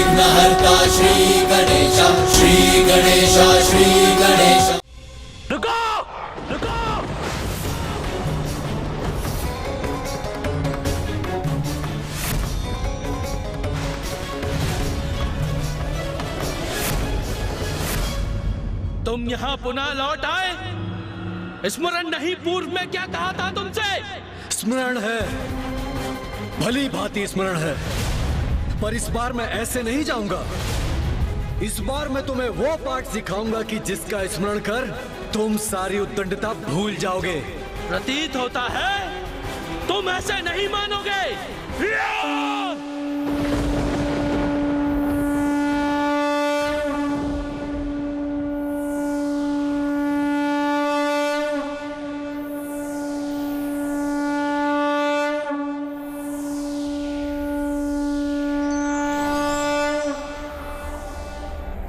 विघ्नहर्ता श्री गणेश, श्री गणेश, श्री गणेश। रुको, रुको। तुम यहाँ पुनः लौट आए। स्मरण नहीं पूर्व में क्या कहा था तुमसे? स्मरण है, भली भांति स्मरण है, पर इस बार मैं ऐसे नहीं जाऊंगा। इस बार मैं तुम्हें वो पाठ सिखाऊंगा कि जिसका स्मरण कर तुम सारी उद्दंडता भूल जाओगे। प्रतीत होता है तुम ऐसे नहीं मानोगे।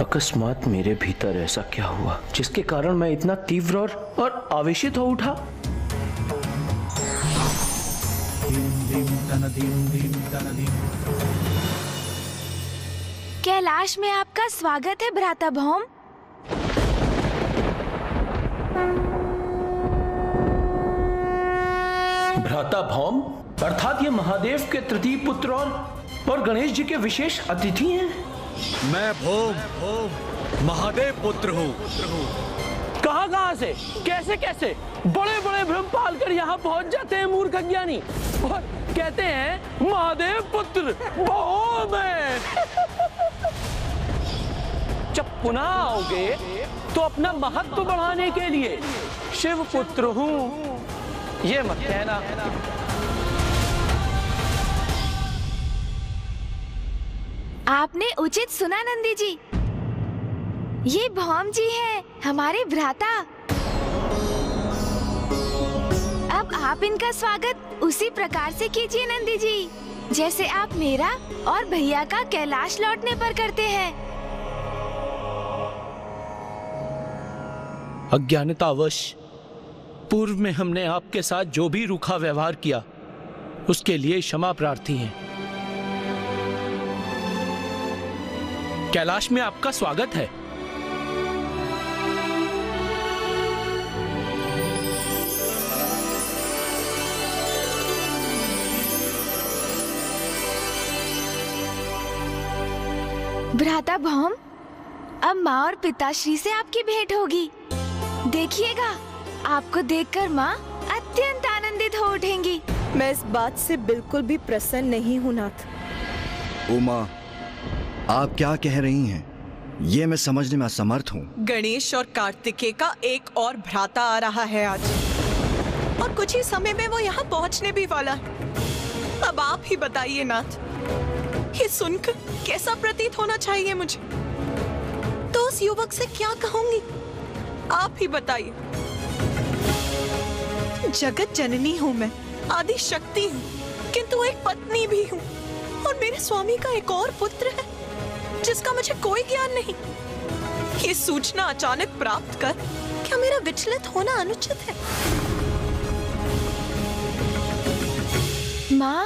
अकस्मात मेरे भीतर ऐसा क्या हुआ जिसके कारण मैं इतना तीव्र और आवेशित हो उठा? कैलाश में आपका स्वागत है भ्राता भौम। भ्राता भौम अर्थात ये महादेव के तृतीय पुत्र और गणेश जी के विशेष अतिथि हैं। मैं भौम महादेव पुत्र हूँ। कहां से कैसे कैसे बड़े बड़े भ्रम पाल कर यहाँ पहुंच जाते हैं मूर्ख अज्ञानी, और कहते हैं महादेव पुत्र भौम है। जब पुनः आओगे तो अपना महत्व बढ़ाने के लिए शिव पुत्र हूँ ये मत कहना। आपने उचित सुना नंदी जी, ये भौम जी हैं, हमारे भ्राता। अब आप इनका स्वागत उसी प्रकार से कीजिए नंदी जी, जैसे आप मेरा और भैया का कैलाश लौटने पर करते हैं। अज्ञानतावश पूर्व में हमने आपके साथ जो भी रूखा व्यवहार किया उसके लिए क्षमा प्रार्थी हैं। कैलाश में आपका स्वागत है। भ्राता भौम, अब माँ और पिताश्री से आपकी भेंट होगी। देखिएगा, आपको देखकर माँ अत्यंत आनंदित हो उठेंगी। मैं इस बात से बिल्कुल भी प्रसन्न नहीं हूँ नाथ। उमा, आप क्या कह रही हैं? ये मैं समझने में असमर्थ हूँ। गणेश और कार्तिकेय का एक और भ्राता आ रहा है आज, और कुछ ही समय में वो यहाँ पहुँचने भी वाला है। अब आप ही बताइए नाथ, ये सुनकर कैसा प्रतीत होना चाहिए मुझे? तो उस युवक से क्या कहूंगी, आप ही बताइए। जगत जननी हूँ मैं, आदि शक्ति हूँ, किंतु एक पत्नी भी हूँ, और मेरे स्वामी का एक और पुत्र है जिसका मुझे कोई ज्ञान नहीं। ये सूचना अचानक प्राप्त कर क्या मेरा विचलित होना अनुचित है? माँ,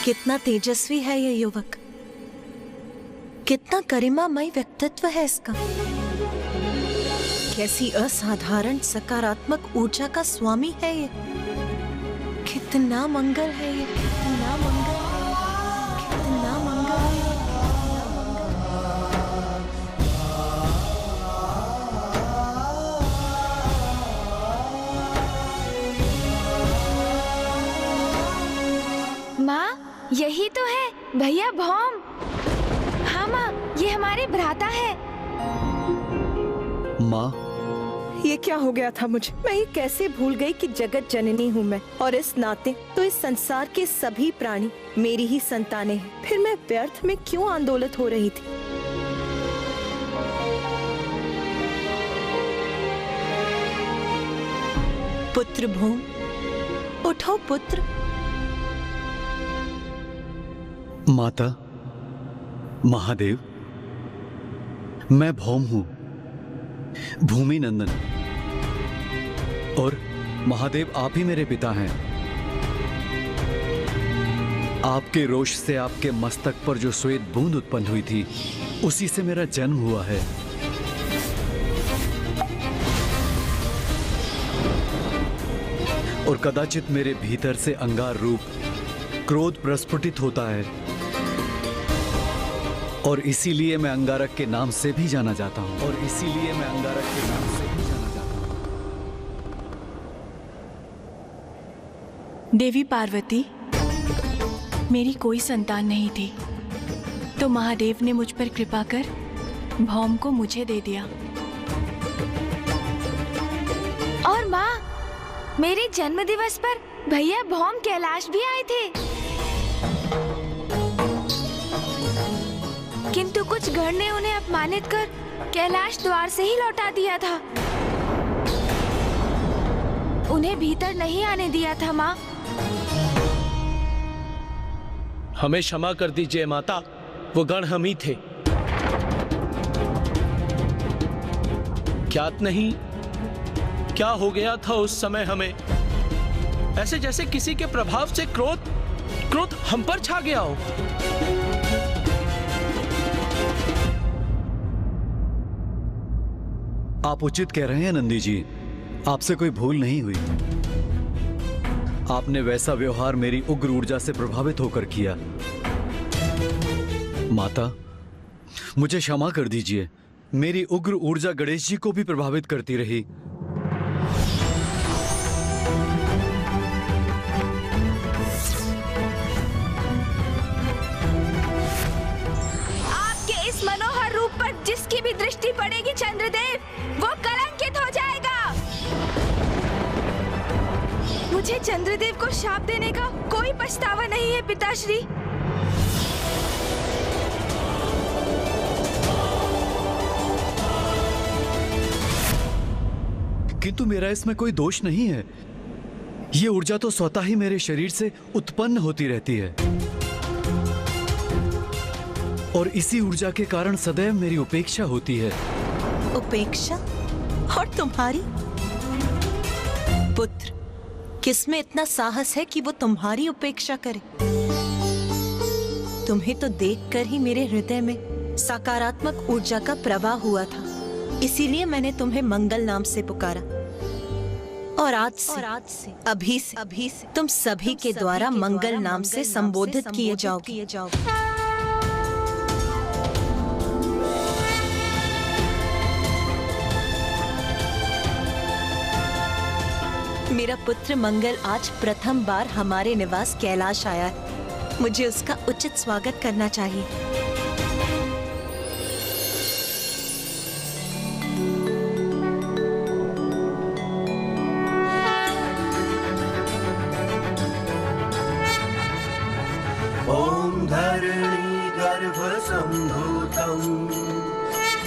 कितना तेजस्वी है ये युवक, कितना गरिमामय व्यक्तित्व है इसका। कैसी असाधारण सकारात्मक ऊर्जा का स्वामी है ये। कितना मंगल है ये, कितना मंगल है, कितना मंगल है। माँ, यही तो है भैया भौम। हाँ माँ, ये हमारे भ्राता है। माँ, ये क्या हो गया था मुझे? मैं ये कैसे भूल गई कि जगत जननी हूँ मैं, और इस नाते तो इस संसार के सभी प्राणी मेरी ही संतानें हैं। फिर मैं व्यर्थ में क्यों आंदोलित हो रही थी? पुत्र भूम, उठो पुत्र। माता, महादेव, मैं भौम हूं, भूमि नंदन, और महादेव आप ही मेरे पिता हैं। आपके रोष से आपके मस्तक पर जो श्वेत बूंद उत्पन्न हुई थी, उसी से मेरा जन्म हुआ है। और कदाचित मेरे भीतर से अंगार रूप क्रोध प्रस्फुटित होता है, और इसीलिए मैं अंगारक के नाम से भी जाना जाता हूं। देवी पार्वती, मेरी कोई संतान नहीं थी, तो महादेव ने मुझ पर कृपा कर भौम को मुझे दे दिया। और माँ, मेरे जन्म दिवस पर भैया भौम कैलाश भी आए थे, किंतु कुछ गण ने उन्हें अपमानित कर कैलाश द्वार से ही लौटा दिया था। उन्हें भीतर नहीं आने दिया था माँ। हमें क्षमा कर दीजिए माता, वो गण हम ही थे। ज्ञात नहीं क्या हो गया था उस समय हमें, ऐसे जैसे किसी के प्रभाव से क्रोध हम पर छा गया हो। आप उचित कह रहे हैं नंदी जी, आपसे कोई भूल नहीं हुई। आपने वैसा व्यवहार मेरी उग्र ऊर्जा से प्रभावित होकर किया। माता, मुझे क्षमा कर दीजिए, मेरी उग्र ऊर्जा गणेश जी को भी प्रभावित करती रही। आपके इस मनोहर रूप पर जिसकी भी दृष्टि पड़ेगी चंद्रदेव, वो कलंकित हो जाएगा। मुझे चंद्रदेव को शाप देने का कोई पछतावा नहीं है पिताश्री। किंतु मेरा इसमें कोई दोष नहीं है। ये ऊर्जा तो स्वतः ही मेरे शरीर से उत्पन्न होती रहती है, और इसी ऊर्जा के कारण सदैव मेरी उपेक्षा होती है। उपेक्षा? और तुम्हारी? पुत्र, किसमें इतना साहस है कि वो तुम्हारी उपेक्षा करे? तुम्हें तो देखकर ही मेरे हृदय में सकारात्मक ऊर्जा का प्रवाह हुआ था, इसीलिए मैंने तुम्हें मंगल नाम से पुकारा। और आज से अभी से तुम सभी के द्वारा मंगल नाम से संबोधित किए जाओगे। मेरा पुत्र मंगल आज प्रथम बार हमारे निवास कैलाश आया है। मुझे उसका उचित स्वागत करना चाहिए। ॐ धरणी गर्भ सम्भूतं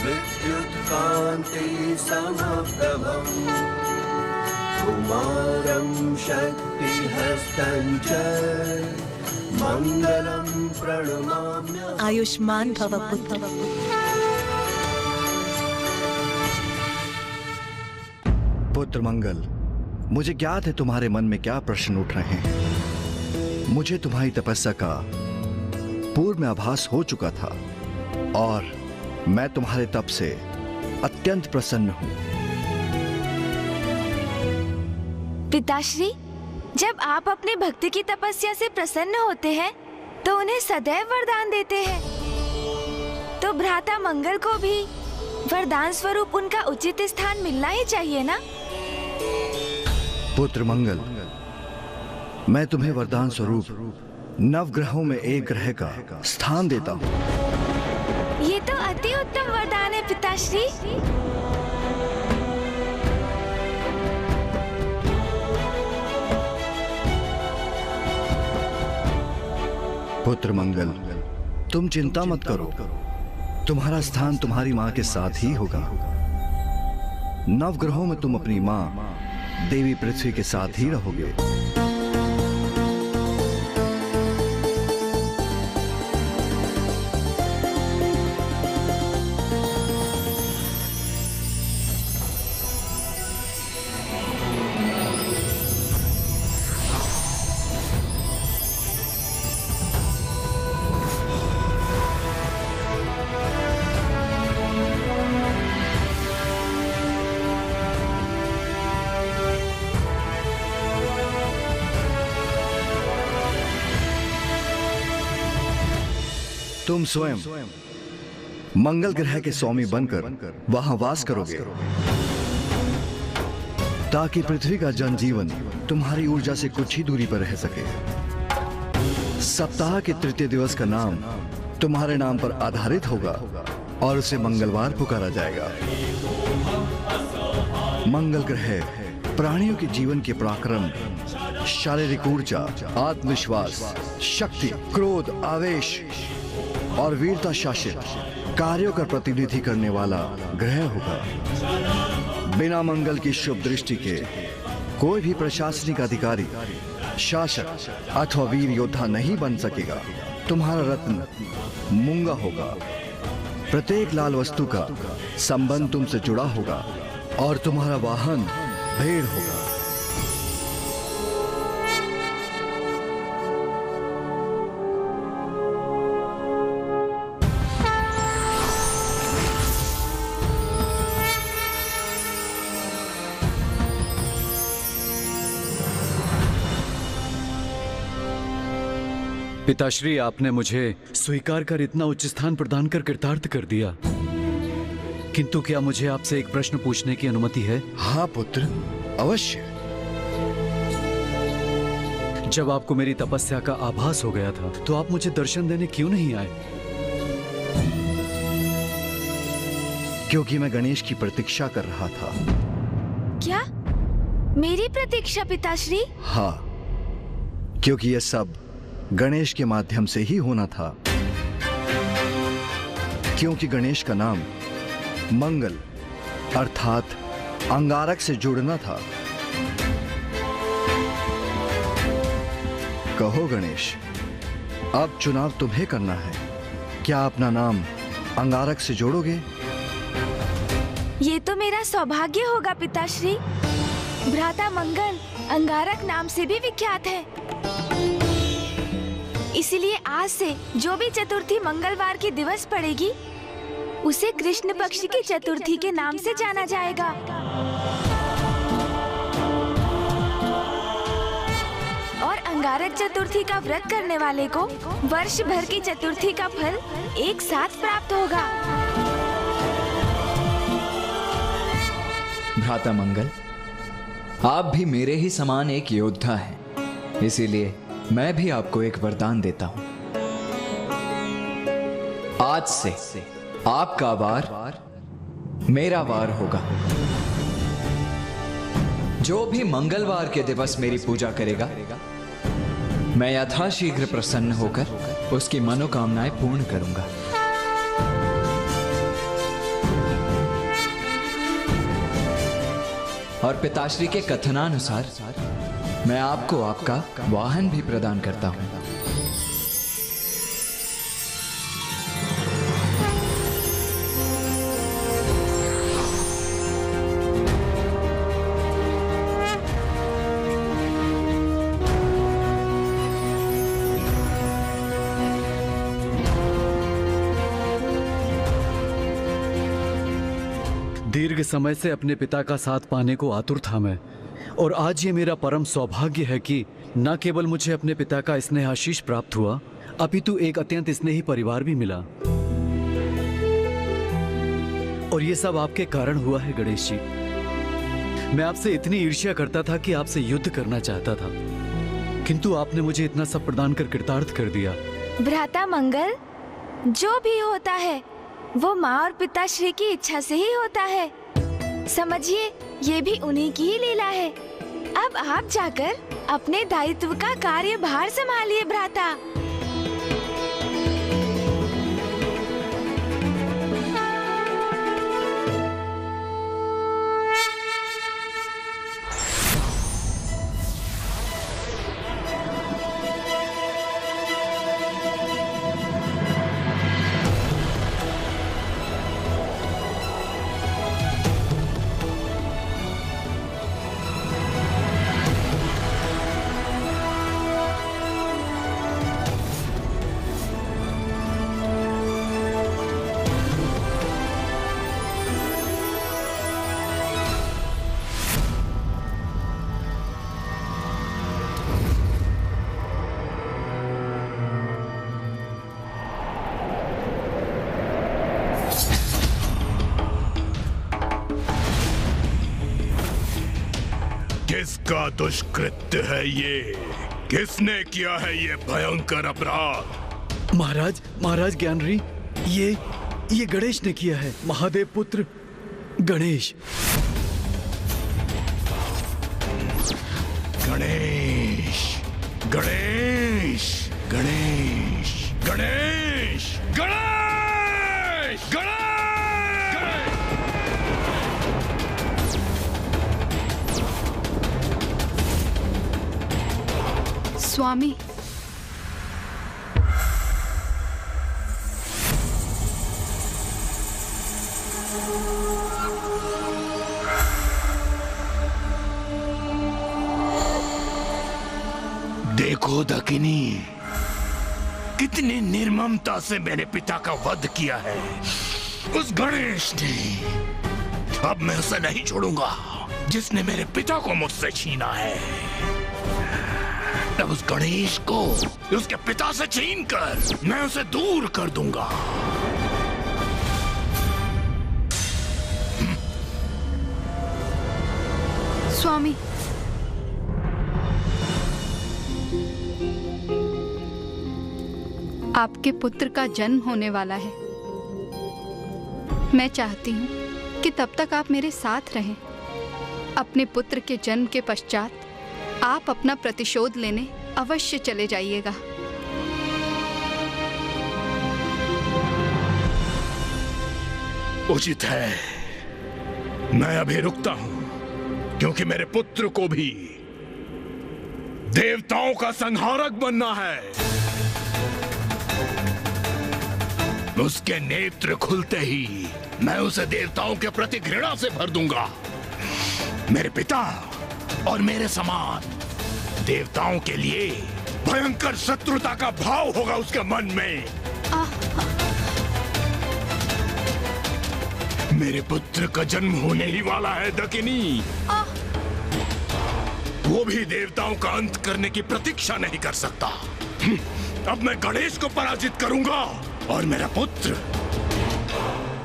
विद्युत्कान्ति समप्रभम् कुमारं शक्तिहस्तं च मंगलम प्रणमाम्य। आयुष्मान भव पुत्र। पुत्र मंगल, मुझे ज्ञात है तुम्हारे मन में क्या प्रश्न उठ रहे हैं। मुझे तुम्हारी तपस्या का पूर्व में आभास हो चुका था, और मैं तुम्हारे तप से अत्यंत प्रसन्न हूं। पिताश्री, जब आप अपने भक्त की तपस्या से प्रसन्न होते हैं तो उन्हें सदैव वरदान देते हैं, तो भ्राता मंगल को भी वरदान स्वरूप उनका उचित स्थान मिलना ही चाहिए ना। पुत्र मंगल, मैं तुम्हें वरदान स्वरूप नवग्रहों में एक ग्रह का स्थान देता हूँ। ये तो अति उत्तम वरदान है पिताश्री। पुत्र मंगल, तुम चिंता मत करो। तुम्हारा स्थान तुम्हारी मां के साथ ही होगा। नवग्रहों में तुम अपनी मां देवी पृथ्वी के साथ ही रहोगे। तुम स्वयं मंगल ग्रह के स्वामी बनकर वहां वास करोगे, ताकि पृथ्वी का जनजीवन तुम्हारी ऊर्जा से कुछ ही दूरी पर रह सके। सप्ताह के तृतीय दिवस का नाम तुम्हारे नाम पर आधारित होगा और उसे मंगलवार पुकारा जाएगा। मंगल ग्रह प्राणियों के जीवन के पराक्रम, शारीरिक ऊर्जा, आत्मविश्वास, शक्ति, क्रोध, आवेश और वीरता शासित कार्यों का प्रतिनिधि करने वाला ग्रह होगा। बिना मंगल की शुभ दृष्टि के कोई भी प्रशासनिक अधिकारी, शासक अथवा वीर योद्धा नहीं बन सकेगा। तुम्हारा रत्न मूंगा होगा। प्रत्येक लाल वस्तु का संबंध तुमसे जुड़ा होगा और तुम्हारा वाहन भेड़ होगा। पिताश्री, आपने मुझे स्वीकार कर इतना उच्च स्थान प्रदान कर कृतार्थ कर दिया, किंतु क्या मुझे आपसे एक प्रश्न पूछने की अनुमति है? हाँ पुत्र, अवश्य। जब आपको मेरी तपस्या का आभास हो गया था तो आप मुझे दर्शन देने क्यों नहीं आए? क्योंकि मैं गणेश की प्रतीक्षा कर रहा था। क्या? मेरी प्रतीक्षा पिताश्री? हाँ, क्योंकि यह सब गणेश के माध्यम से ही होना था। क्योंकि गणेश का नाम मंगल अर्थात अंगारक से जुड़ना था। कहो गणेश, अब चुनाव तुम्हें करना है। क्या अपना नाम अंगारक से जोड़ोगे? ये तो मेरा सौभाग्य होगा पिताश्री। भ्राता मंगल अंगारक नाम से भी विख्यात है। इसीलिए आज से जो भी चतुर्थी मंगलवार की दिवस पड़ेगी उसे कृष्ण पक्ष की चतुर्थी के नाम से जाना जाएगा। और अंगारक चतुर्थी का व्रत करने वाले को वर्ष भर की चतुर्थी का फल एक साथ प्राप्त होगा। भ्राता मंगल, आप भी मेरे ही समान एक योद्धा हैं, इसीलिए मैं भी आपको एक वरदान देता हूं। आज से आपका वार मेरा वार होगा। जो भी मंगलवार के दिवस मेरी पूजा करेगा, मैं यथाशीघ्र प्रसन्न होकर उसकी मनोकामनाएं पूर्ण करूंगा। और पिताश्री के कथनानुसार मैं आपको आपका वाहन भी प्रदान करता हूं। दीर्घ समय से अपने पिता का साथ पाने को आतुर था मैं, और आज ये मेरा परम सौभाग्य है कि न केवल मुझे अपने पिता का स्नेह आशीष प्राप्त हुआ, अपितु एक अत्यंत स्नेही परिवार भी मिला। और ये सब आपके कारण हुआ है गणेश जी। मैं आपसे इतनी ईर्ष्या करता था कि आपसे युद्ध करना चाहता था, किंतु आपने मुझे इतना सब प्रदान कर कृतार्थ कर दिया। भ्राता मंगल, जो भी होता है वो माँ और पिताश्री की इच्छा से ही होता है। समझिए, ये भी उन्हीं की ही लीला है। अब आप जाकर अपने दायित्व का कार्यभार संभालिए भ्राता। किसका दुष्कृत्य है ये? किसने किया है ये भयंकर अपराध? महाराज ज्ञानरी, ये गणेश ने किया है। महादेव पुत्र गणेश। गणेश गणेश गणेश गणेश गणेश गणेश। स्वामी, देखो दकिनी, कितनी निर्ममता से मेरे पिता का वध किया है उस गणेश ने। अब मैं उसे नहीं छोड़ूंगा जिसने मेरे पिता को मुझसे छीना है। अब उस गणेश को उसके पिता से छीनकर मैं उसे दूर कर दूंगा। स्वामी, आपके पुत्र का जन्म होने वाला है। मैं चाहती हूँ कि तब तक आप मेरे साथ रहें। अपने पुत्र के जन्म के पश्चात आप अपना प्रतिशोध लेने अवश्य चले जाइएगा। उचित है, मैं अभी रुकता हूं, क्योंकि मेरे पुत्र को भी देवताओं का संहारक बनना है। उसके नेत्र खुलते ही मैं उसे देवताओं के प्रति घृणा से भर दूंगा। मेरे पिता और मेरे समान देवताओं के लिए भयंकर शत्रुता का भाव होगा उसके मन में। मेरे पुत्र का जन्म होने ही वाला है दकिनी। वो भी देवताओं का अंत करने की प्रतीक्षा नहीं कर सकता। अब मैं गणेश को पराजित करूंगा और मेरा पुत्र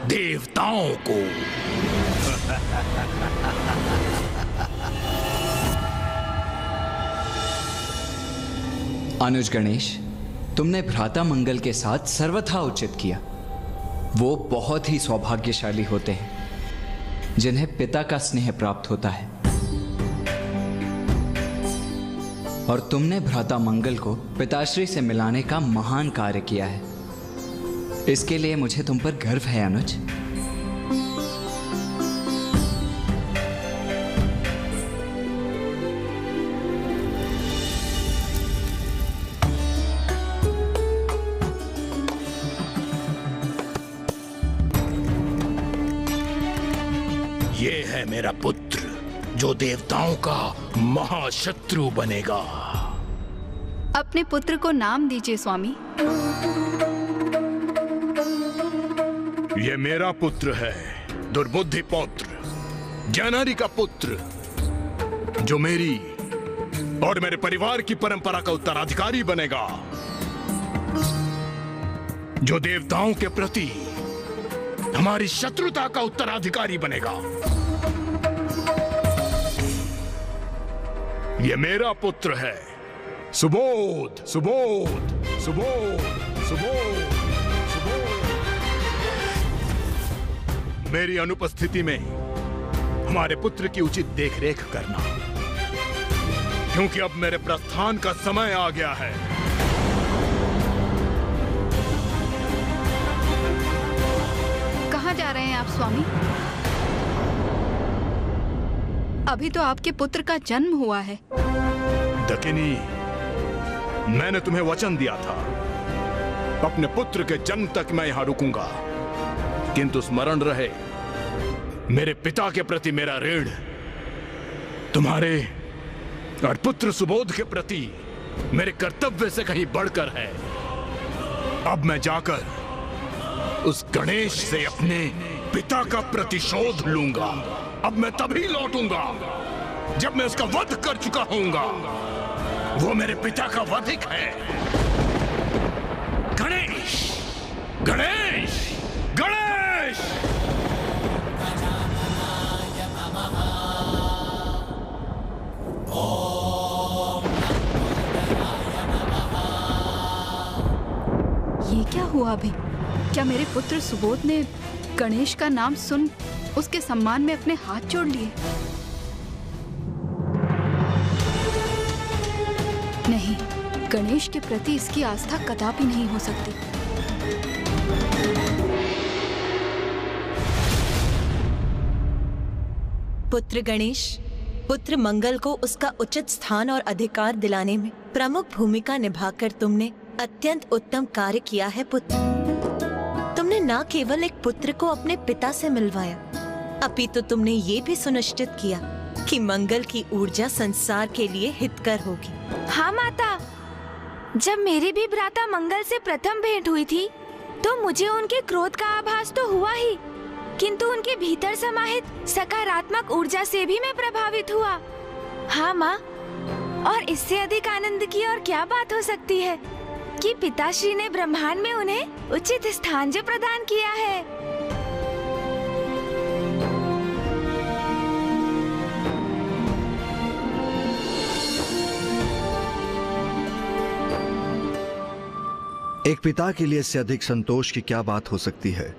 देवताओं को। अनुज गणेश, तुमने भ्राता मंगल के साथ सर्वथा उचित किया। वो बहुत ही सौभाग्यशाली होते हैं जिन्हें पिता का स्नेह प्राप्त होता है, और तुमने भ्राता मंगल को पिताश्री से मिलाने का महान कार्य किया है। इसके लिए मुझे तुम पर गर्व है अनुज। ये है मेरा पुत्र जो देवताओं का महाशत्रु बनेगा। अपने पुत्र को नाम दीजिए स्वामी। ये मेरा पुत्र है, दुर्बुद्धि पौत्र, ज्ञानारी का पुत्र, जो मेरी और मेरे परिवार की परंपरा का उत्तराधिकारी बनेगा, जो देवताओं के प्रति हमारी शत्रुता का उत्तराधिकारी बनेगा। ये मेरा पुत्र है, सुबोध सुबोध सुबोध सुबोध सुबोध। मेरी अनुपस्थिति में हमारे पुत्र की उचित देखरेख करना, क्योंकि अब मेरे प्रस्थान का समय आ गया है। कहाँ जा रहे हैं आप स्वामी? अभी तो आपके पुत्र का जन्म हुआ है। दकिनी, मैंने तुम्हें वचन दिया था, अपने पुत्र के जन्म तक मैं यहां रुकूंगा, किंतु स्मरण रहे, मेरे पिता के प्रति मेरा ऋण तुम्हारे और पुत्र सुबोध के प्रति मेरे कर्तव्य से कहीं बढ़कर है। अब मैं जाकर उस गणेश से अपने पिता का प्रतिशोध लूंगा। अब मैं तभी लौटूंगा जब मैं उसका वध कर चुका होऊंगा। वो मेरे पिता का वधिक है। गणेश गणेश गणेश। हुआ भी? क्या मेरे पुत्र सुबोध ने गणेश का नाम सुन उसके सम्मान में अपने हाथ जोड़ लिए? नहीं, गणेश के प्रति इसकी आस्था कदापि नहीं हो सकती। पुत्र गणेश, पुत्र मंगल को उसका उचित स्थान और अधिकार दिलाने में प्रमुख भूमिका निभाकर तुमने अत्यंत उत्तम कार्य किया है पुत्र। तुमने न केवल एक पुत्र को अपने पिता से मिलवाया, अपितु तुमने ये भी सुनिश्चित किया कि मंगल की ऊर्जा संसार के लिए हितकर होगी। हाँ माता, जब मेरी भी भ्राता मंगल से प्रथम भेंट हुई थी तो मुझे उनके क्रोध का आभास तो हुआ ही, किंतु उनके भीतर समाहित सकारात्मक ऊर्जा से भी मैं प्रभावित हुआ। हाँ माँ, और इससे अधिक आनंद की और क्या बात हो सकती है कि पिताश्री ने ब्रह्मांड में उन्हें उचित स्थान जो प्रदान किया है। एक पिता के लिए इससे अधिक संतोष की क्या बात हो सकती है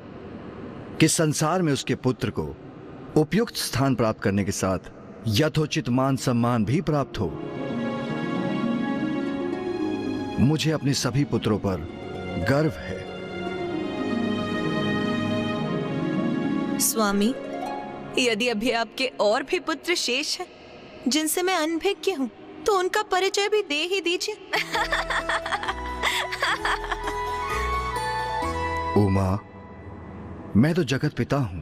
कि संसार में उसके पुत्र को उपयुक्त स्थान प्राप्त करने के साथ यथोचित मान सम्मान भी प्राप्त हो। मुझे अपने सभी पुत्रों पर गर्व है। स्वामी, यदि अभी आपके और भी पुत्र शेष हैं जिनसे मैं अनभिज्ञ हूँ तो उनका परिचय भी दे ही दीजिए। उमा, मैं तो जगत पिता हूं।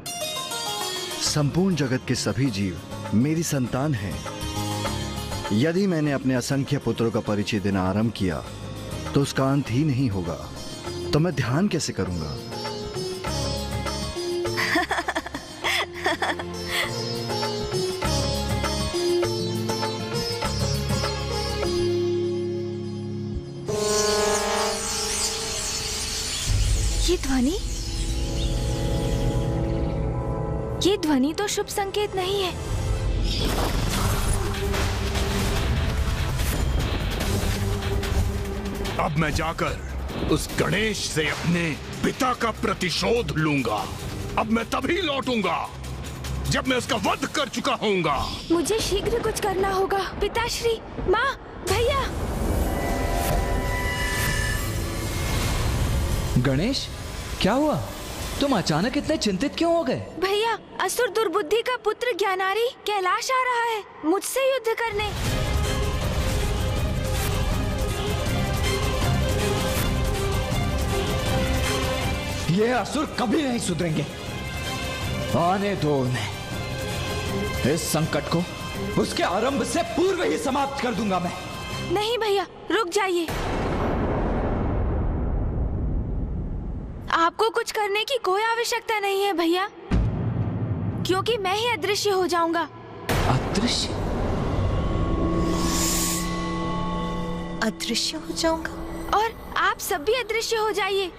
संपूर्ण जगत के सभी जीव मेरी संतान हैं। यदि मैंने अपने असंख्य पुत्रों का परिचय देना आरंभ किया तो उसका अंत ही नहीं होगा, तो मैं ध्यान कैसे करूंगा? ये ध्वनि तो शुभ संकेत नहीं है। अब मैं जाकर उस गणेश से अपने पिता का प्रतिशोध लूंगा। अब मैं तभी लौटूंगा जब मैं उसका वध कर चुका होऊंगा। मुझे शीघ्र कुछ करना होगा। पिताश्री, माँ, भैया। गणेश, क्या हुआ? तुम अचानक इतने चिंतित क्यों हो गए? भैया, असुर दुर्बुद्धि का पुत्र ज्ञानारी कैलाश आ रहा है मुझसे युद्ध करने। ये असुर कभी नहीं सुधरेंगे। आने दो उन्हें। इस संकट को उसके आरंभ से पूर्व ही समाप्त कर दूंगा मैं। नहीं भैया, रुक जाइए। आपको कुछ करने की कोई आवश्यकता नहीं है भैया, क्योंकि मैं ही अदृश्य हो जाऊंगा। अदृश्य? अदृश्य हो जाऊंगा? और आप सब भी अदृश्य हो जाइए।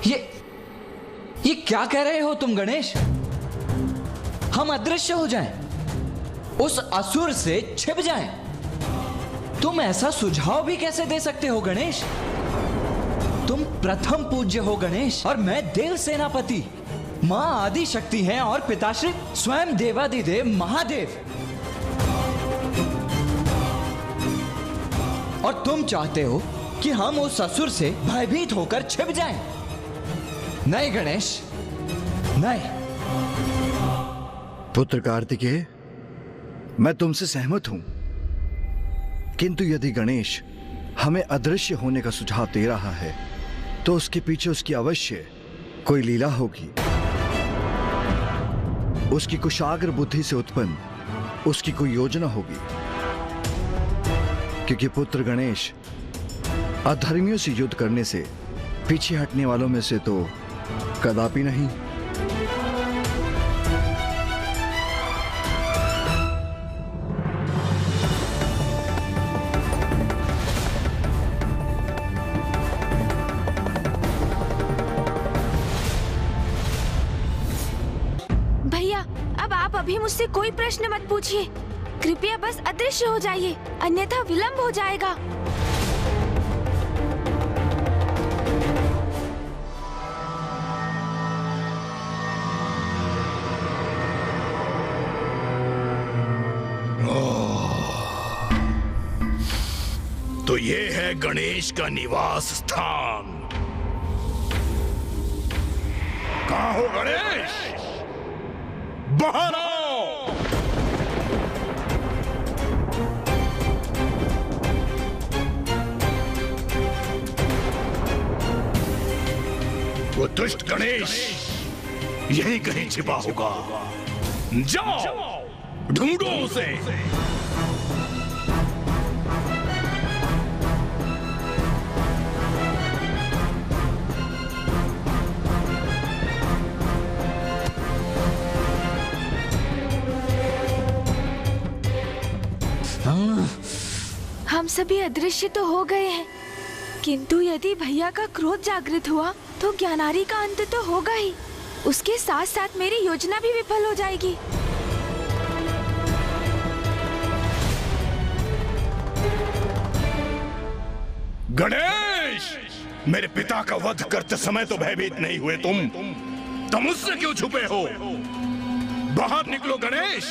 ये क्या कह रहे हो तुम गणेश? हम अदृश्य हो जाएं? उस असुर से छिप जाएं? तुम ऐसा सुझाव भी कैसे दे सकते हो गणेश? तुम प्रथम पूज्य हो गणेश, और मैं देव सेनापति। मां आदि शक्ति हैं और पिताश्री स्वयं देवादिदेव महादेव। और तुम चाहते हो कि हम उस असुर से भयभीत होकर छिप जाएं? नहीं गणेश, नहीं। पुत्र कार्तिकेय, मैं तुमसे सहमत हूं, किंतु यदि गणेश हमें अदृश्य होने का सुझाव दे रहा है तो उसके पीछे उसकी अवश्य कोई लीला होगी। उसकी कुशाग्र बुद्धि से उत्पन्न उसकी कोई योजना होगी, क्योंकि पुत्र गणेश अधर्मियों से युद्ध करने से पीछे हटने वालों में से तो कदापि नहीं। भैया, अब आप अभी मुझसे कोई प्रश्न मत पूछिए। कृपया बस अदृश्य हो जाइए, अन्यथा विलंब हो जाएगा। ये है गणेश का निवास स्थान। कहाँ हो गणेश? बाहर आओ। वो दुष्ट गणेश यहीं कहीं छिपा होगा। जाओ ढूंढो उसे। हम सभी अदृश्य तो हो गए हैं, किंतु यदि भैया का क्रोध जागृत हुआ तो ज्ञानारी का अंत तो होगा ही। उसके साथ साथ मेरी योजना भी विफल हो जाएगी। गणेश, मेरे पिता का वध करते समय तो भयभीत नहीं हुए तुम मुझसे क्यों छुपे हो? बाहर निकलो गणेश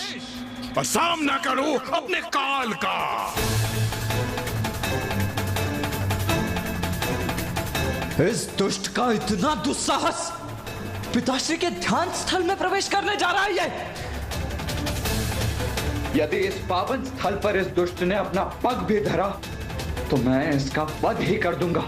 और सामना करो अपने काल का। इस दुष्ट का इतना दुस्साहस पिताश्री के ध्यान स्थल में प्रवेश करने जा रहा है। यदि इस पावन स्थल पर इस दुष्ट ने अपना पग भी धरा तो मैं इसका वध ही कर दूंगा।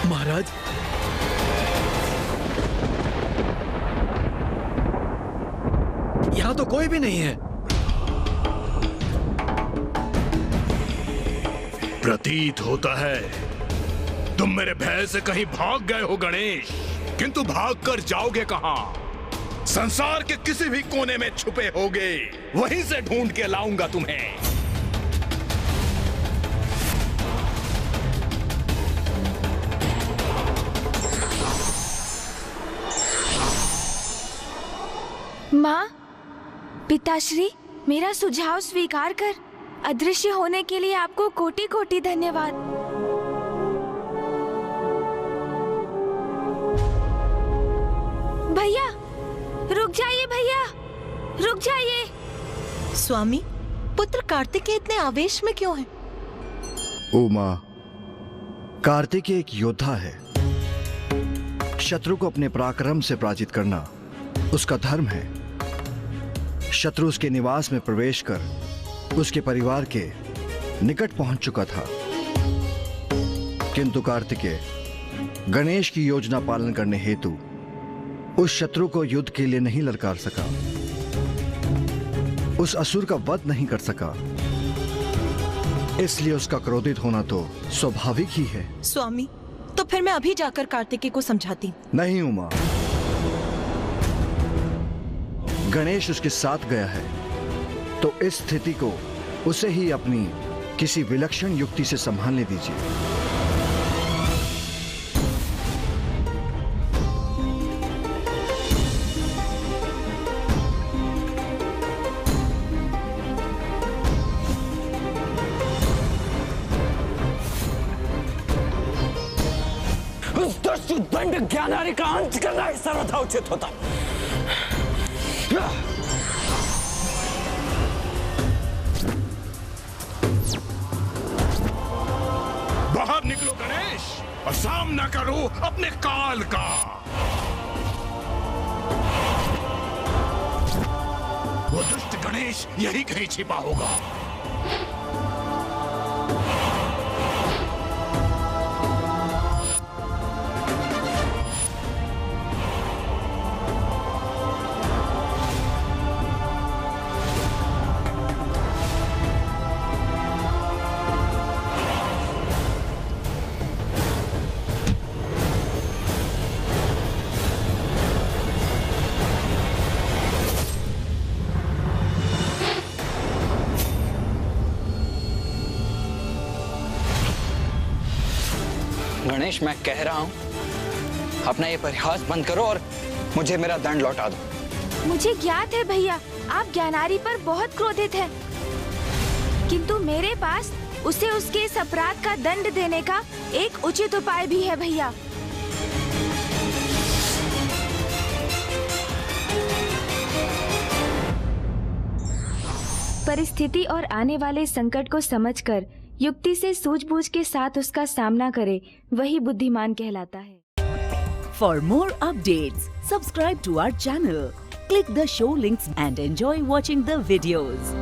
महाराज, यहां तो कोई भी नहीं है। प्रतीत होता है तुम मेरे भय से कहीं भाग गए हो गणेश, किंतु भाग कर जाओगे कहां? संसार के किसी भी कोने में छुपे होगे, वहीं से ढूंढ के लाऊंगा तुम्हें। माँ, पिताश्री, मेरा सुझाव स्वीकार कर अदृश्य होने के लिए आपको कोटि कोटि धन्यवाद। भैया, रुक जाइए भैया, रुक जाइए। स्वामी, पुत्र कार्तिकेय इतने आवेश में क्यों हैं? उमा, कार्तिकेय एक योद्धा है। शत्रु को अपने पराक्रम से पराजित करना उसका धर्म है। शत्रु उसके निवास में प्रवेश कर उसके परिवार के निकट पहुंच चुका था, किंतु कार्तिकेय गणेश की योजना पालन करने हेतु उस शत्रु को युद्ध के लिए नहीं ललकार सका, उस असुर का वध नहीं कर सका। इसलिए उसका क्रोधित होना तो स्वाभाविक ही है। स्वामी, तो फिर मैं अभी जाकर कार्तिकेय को समझाती। नहीं उमा, गणेश उसके साथ गया है, तो इस स्थिति को उसे ही अपनी किसी विलक्षण युक्ति से संभालने दीजिए। उस दुष्ट दंड ज्ञानारी का अंत करना ही सर्वथा उचित होता। बाहर निकलो गणेश और सामना करो अपने काल का। वो दुष्ट गणेश यही कहीं छिपा होगा। गणेश, मैं कह रहा हूं अपना ये परिहास बंद करो और मुझे मेरा दंड लौटा दो। मुझे ज्ञात है भैया, आप ज्ञानारी पर बहुत क्रोधित हैं, किंतु मेरे पास उसे उसके इस अपराध का दंड देने का एक उचित उपाय भी है भैया। परिस्थिति और आने वाले संकट को समझकर युक्ति से सूझबूझ के साथ उसका सामना करे, वही बुद्धिमान कहलाता है। For more updates, subscribe to our channel, click the show links and enjoy watching the videos.